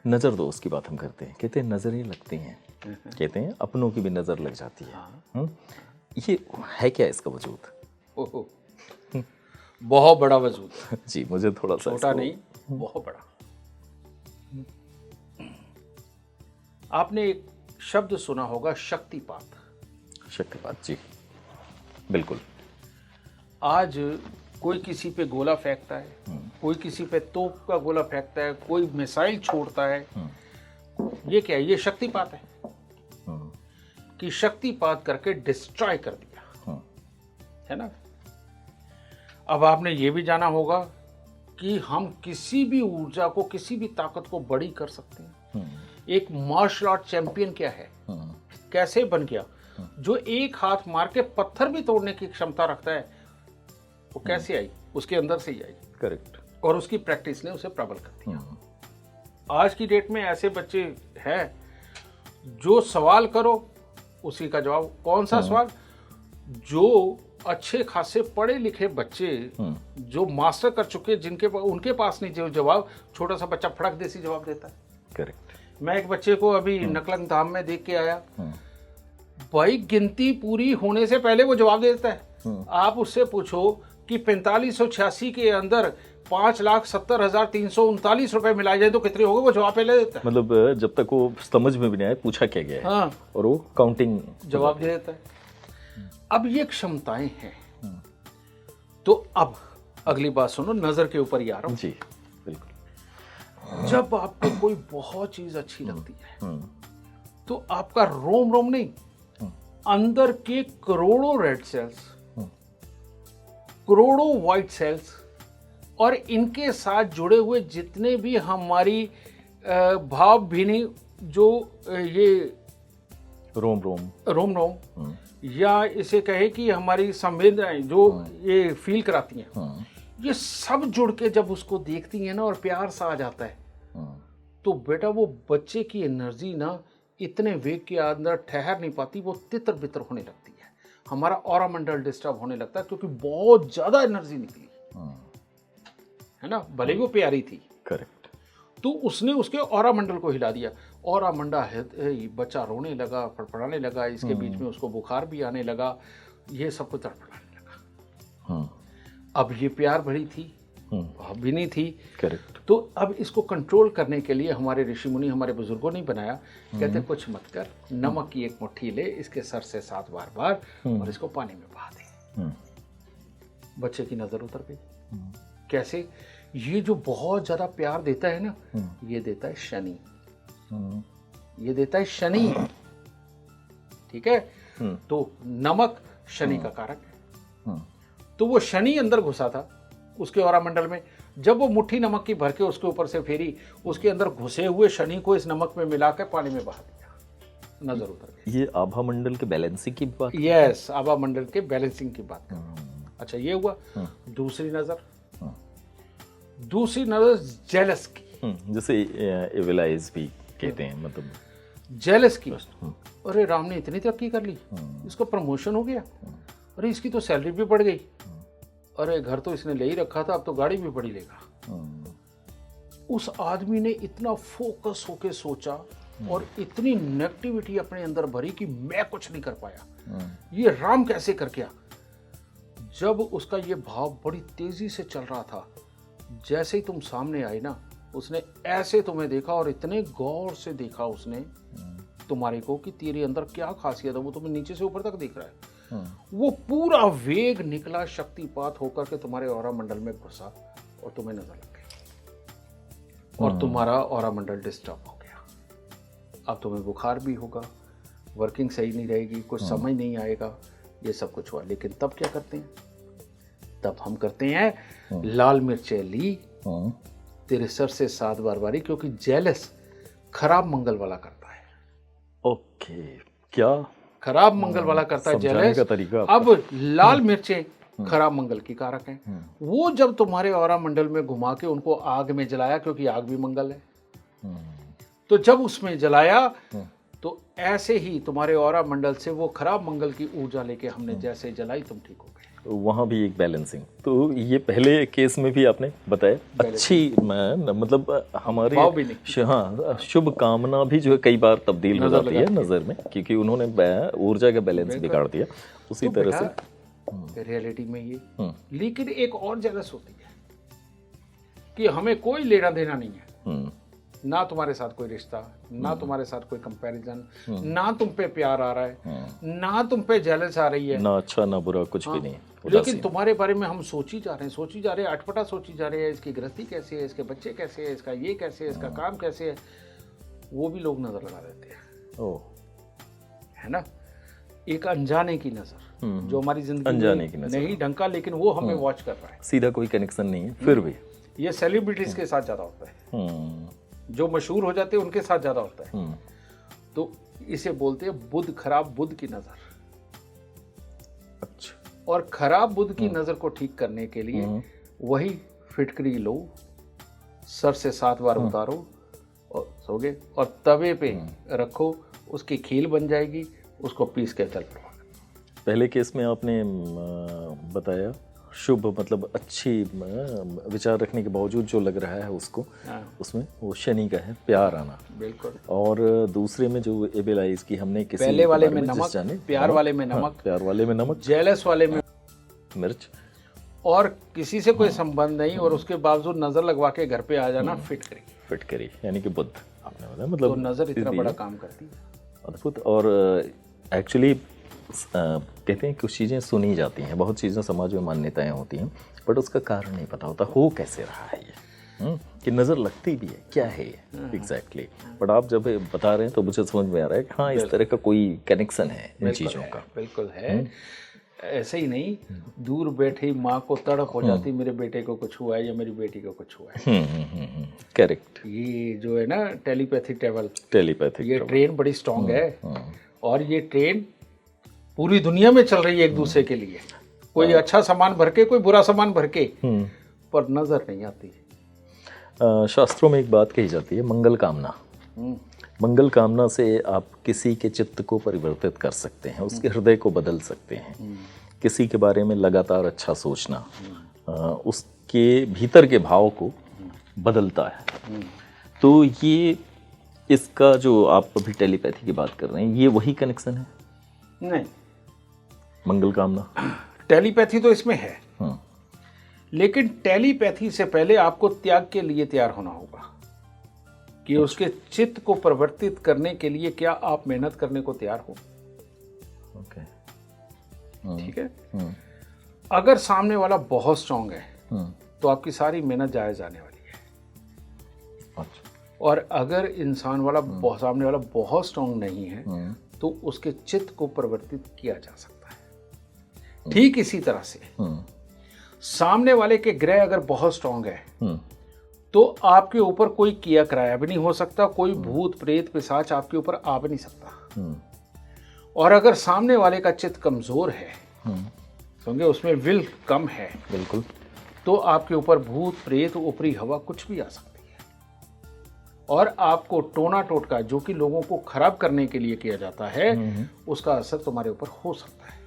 नज़र दोस्त की बात हम करते हैं, कहते हैं नज़रें लगती हैं, कहते हैं अपनों की भी नज़र लग जाती है। ये है क्या इसका वजूद? ओहो, बहुत बड़ा वजूद है। जी, मुझे थोड़ा सा छोटा नहीं, बहुत बड़ा। आपने एक शब्द सुना होगा, शक्तिपात। शक्तिपात, जी बिल्कुल। आज कोई किसी पे गोला फेंकता है, कोई किसी पे तोप का गोला फेंकता है, कोई मिसाइल छोड़ता है। ये क्या है? ये शक्तिपात है कि शक्तिपात करके डिस्ट्रॉय कर दिया, है ना। अब आपने ये भी जाना होगा कि हम किसी भी ऊर्जा को, किसी भी ताकत को बड़ी कर सकते हैं। एक मार्शल आर्ट चैंपियन क्या है, कैसे बन गया? जो एक हाथ मार के पत्थर भी तोड़ने की क्षमता रखता है, वो कैसे आई? उसके अंदर से ही आई। करेक्ट। और उसकी प्रैक्टिस ने उसे प्रबल कर दिया। आज की डेट में ऐसे बच्चे हैं, जो सवाल करो उसी का जवाब। कौन सा सवाल? जो अच्छे खासे पढ़े लिखे बच्चे, जो मास्टर कर चुके, उनके पास नहीं जो जवाब, छोटा सा बच्चा फड़क देसी जवाब देता है। करेक्ट। मैं एक बच्चे को अभी नकलंग धाम में देख के आया, भाई गिनती पूरी होने से पहले वो जवाब दे देता है। आप उससे पूछो कि 4586 के अंदर 5,70,339 रुपए मिलाए जाए तो कितने हो गए, वो जवाब पहले देता है। मतलब जब तक वो समझ में भी नहीं आए पूछा क्या गया है, हाँ, और वो काउंटिंग जवाब दे देता है। अब ये क्षमताएं हैं। तो अब अगली बात सुनो, नजर के ऊपर ही आ रहा हूं। जी बिल्कुल। जब आपको कोई बहुत चीज अच्छी लगती है तो आपका रोम रोम नहीं, अंदर के करोड़ों रेड सेल्स, करोड़ों व्हाइट सेल्स और इनके साथ जुड़े हुए जितने भी हमारी भाव भीनी, जो ये रोम रोम या इसे कहे कि हमारी संवेदनाएं जो ये फील कराती हैं, ये सब जुड़ के जब उसको देखती हैं ना, और प्यार सा आ जाता है, तो बेटा वो बच्चे की एनर्जी ना इतने वेग के अंदर ठहर नहीं पाती, वो तितर बितर होने लगती है। हमारा ऑरा मंडल डिस्टर्ब होने लगता है, क्योंकि बहुत ज्यादा एनर्जी निकली, है ना। भले ही वो प्यारी थी। करेक्ट। तो उसने उसके ऑरा मंडल को हिला दिया। ऑरा मंडल, बच्चा रोने लगा, फड़फड़ाने लगा, इसके बीच में उसको बुखार भी आने लगा, ये सब कुछ तड़फड़ाने लगा। अब ये प्यार भरी थी, भाव भी नहीं थी। करेक्ट। तो अब इसको कंट्रोल करने के लिए हमारे ऋषि मुनि, हमारे बुजुर्गों ने बनाया, कहते कुछ मत कर, नमक की एक मुट्ठी ले, इसके सर से 7 बार बार और इसको पानी में बहा दे। बच्चे की नजर उतर गई। कैसे? ये जो बहुत ज्यादा प्यार देता है ना, ये देता है शनि। ये देता है शनि, ठीक है। तो नमक शनि का कारक है। तो वो शनि अंदर घुसा था उसके ऑरा मंडल में। जब वो मुट्ठी नमक की भर के उसके ऊपर से फेरी, उसके अंदर घुसे हुए शनि को इस नमक में मिलाकर पानी में बहा दिया, नजर उतर गई। ये आभा मंडल के बैलेंसिंग की बात? यस, आभा मंडल के बैलेंसिंग की बात कर। अच्छा, ये हुआ। दूसरी नजर जेलस की, जैसे एविल आइज भी कहते हैं, मतलब जेलस की। अरे राम ने इतनी तरक्की कर ली, इसका प्रमोशन हो गया, अरे इसकी तो सैलरी भी बढ़ गई, अरे घर तो इसने ले ही रखा था, अब तो गाड़ी भी बड़ी लेगा। उस आदमी ने इतना फोकस होके सोचा और इतनी नेगेटिविटी अपने अंदर भरी कि मैं कुछ नहीं कर पाया, ये राम कैसे कर गया। जब उसका ये भाव बड़ी तेजी से चल रहा था, जैसे ही तुम सामने आई ना, उसने ऐसे तुम्हें देखा और इतने गौर से देखा उसने तुम्हारे को कि तेरे अंदर क्या खासियत है, वो तुम्हें नीचे से ऊपर तक देख रहा है। वो पूरा वेग निकला, शक्तिपात होकर के तुम्हारे ऑरा मंडल में घुसा और तुम्हें नजर लग गई, और तुम्हारा ऑरा मंडल डिस्टर्ब हो गया। अब तुम्हें बुखार भी होगा, वर्किंग सही नहीं रहेगी, कुछ समझ नहीं आएगा, ये सब कुछ हुआ। लेकिन तब क्या करते हैं? तब हम करते हैं लाल मिर्चें ली, तेरे सर से 7 बार बारी, क्योंकि जेलस खराब मंगल वाला करता है। ओके, क्या खराब मंगल वाला करता है जेलस। अब लाल मिर्चें खराब मंगल की कारक हैं। वो जब तुम्हारे ऑरा मंडल में घुमा के उनको आग में जलाया, क्योंकि आग भी मंगल है, तो जब उसमें जलाया तो ऐसे ही तुम्हारे ऑरा मंडल से वो खराब मंगल की ऊर्जा लेके हमने जैसे जलाई, तुम ठीक हो गए। वहाँ भी एक बैलेंसिंग। तो ये पहले केस में भी आपने बताया अच्छी मतलब हमारी हाँ शुभ कामना भी जो है कई बार तब्दील हो जाती है नज़र में, क्योंकि उन्होंने ऊर्जा का बैलेंस बिगाड़ दिया उसी तरह से रियलिटी में ये। लेकिन एक और जेलस होती है कि हमें कोई लेना देना नहीं है, ना तुम्हारे साथ कोई रिश्ता, ना तुम्हारे साथ कोई कंपैरिजन, ना तुम पे प्यार आ रहा है, ना तुम पे जेलस आ रही है, ना अच्छा ना बुरा कुछ भी नहीं, लेकिन तुम्हारे बारे में हम सोची जा रहे हैं, अटपटा सोची जा रहे हैं, इसकी गृहस्थी कैसे है, इसके बच्चे कैसे है, इसका ये कैसे है, इसका काम कैसे है, वो भी लोग नजर लगा देते हैं। है ना, एक अनजाने की नजर जो हमारी जिंदगी में नहीं ढंका, लेकिन वो हमें वॉच कर रहा है, सीधा कोई कनेक्शन नहीं है फिर भी। ये सेलिब्रिटीज के साथ ज्यादा होता है, जो मशहूर हो जाते हैं उनके साथ ज्यादा होता है। तो इसे बोलते हैं बुध, खराब बुध की नजर। अच्छा। और खराब बुध की नजर को ठीक करने के लिए वही फिटकरी लो, सर से 7 बार उतारो और सोगे, और तवे पे रखो, उसकी खील बन जाएगी, उसको पीस के चल पड़ो। पहले केस में आपने बताया शुभ मतलब अच्छी विचार रखने के बावजूद जो लग रहा है उसको, उसमें वो शनि का है प्यार आना। बिल्कुल। और दूसरे में जो एबेलाइज की हमने किसी पहले वाले में नमक, प्यार वाले में नमक, प्यार वाले में नमक, जेलस वाले में मिर्च, और किसी से कोई संबंध नहीं और उसके बावजूद नजर लगवा के घर पे आ जाना फिटकरी यानी कि बुद्ध आपने बताया। मतलब तो नजर इतना बड़ा काम करती है, अद्भुत। और एक्चुअली कहते हैं कुछ चीज़ें सुनी जाती हैं, बहुत चीज़ें समाज में मान्यताएं होती हैं, बट उसका कारण नहीं पता होता, हो कैसे रहा है ये, कि नज़र लगती भी है क्या है एग्जैक्टली। बट आप जब बता रहे हैं तो मुझे समझ में आ रहा है कि हाँ इस तरह का कोई कनेक्शन है इन चीज़ों का। बिल्कुल है। ऐसे ही नहीं, दूर बैठी माँ को तड़प हो जाती मेरे बेटे को कुछ हुआ है या मेरी बेटी को कुछ हुआ है। करेक्ट। ये जो है ना टेलीपैथिक, ये ट्रेवल ट्रेन बड़ी स्ट्रांग है, और ये ट्रेन पूरी दुनिया में चल रही है एक दूसरे के लिए, कोई अच्छा सामान भर के, कोई बुरा सामान भर के, पर नजर नहीं आती। शास्त्रों में एक बात कही जाती है, मंगल कामना। मंगल कामना से आप किसी के चित्त को परिवर्तित कर सकते हैं, उसके हृदय को बदल सकते हैं। किसी के बारे में लगातार अच्छा सोचना उसके भीतर के भाव को बदलता है। तो ये इसका जो आप अभी टेलीपैथी की बात कर रहे हैं, ये वही कनेक्शन है? नहीं, मंगल कामना टेलीपैथी तो इसमें है, लेकिन टेलीपैथी से पहले आपको त्याग के लिए तैयार होना होगा कि उसके चित्त को परिवर्तित करने के लिए क्या आप मेहनत करने को तैयार हो। ओके, ठीक है। अगर सामने वाला बहुत स्ट्रांग है तो आपकी सारी मेहनत जाया जाने वाली है। अच्छा। और अगर इंसान वाला सामने वाला बहुत स्ट्रांग नहीं है तो उसके चित्त को परिवर्तित किया जा सकता है। ठीक इसी तरह से सामने वाले के ग्रह अगर बहुत स्ट्रांग है तो आपके ऊपर कोई किया कराया भी नहीं हो सकता, कोई भूत प्रेत पिशाच आपके ऊपर आ भी नहीं सकता। और अगर सामने वाले का चित्त कमजोर है, समझे, उसमें विल कम है, बिल्कुल, तो आपके ऊपर भूत प्रेत ऊपरी हवा कुछ भी आ सकती है और आपको टोना टोटका जो कि लोगों को खराब करने के लिए किया जाता है उसका असर तुम्हारे ऊपर हो सकता है।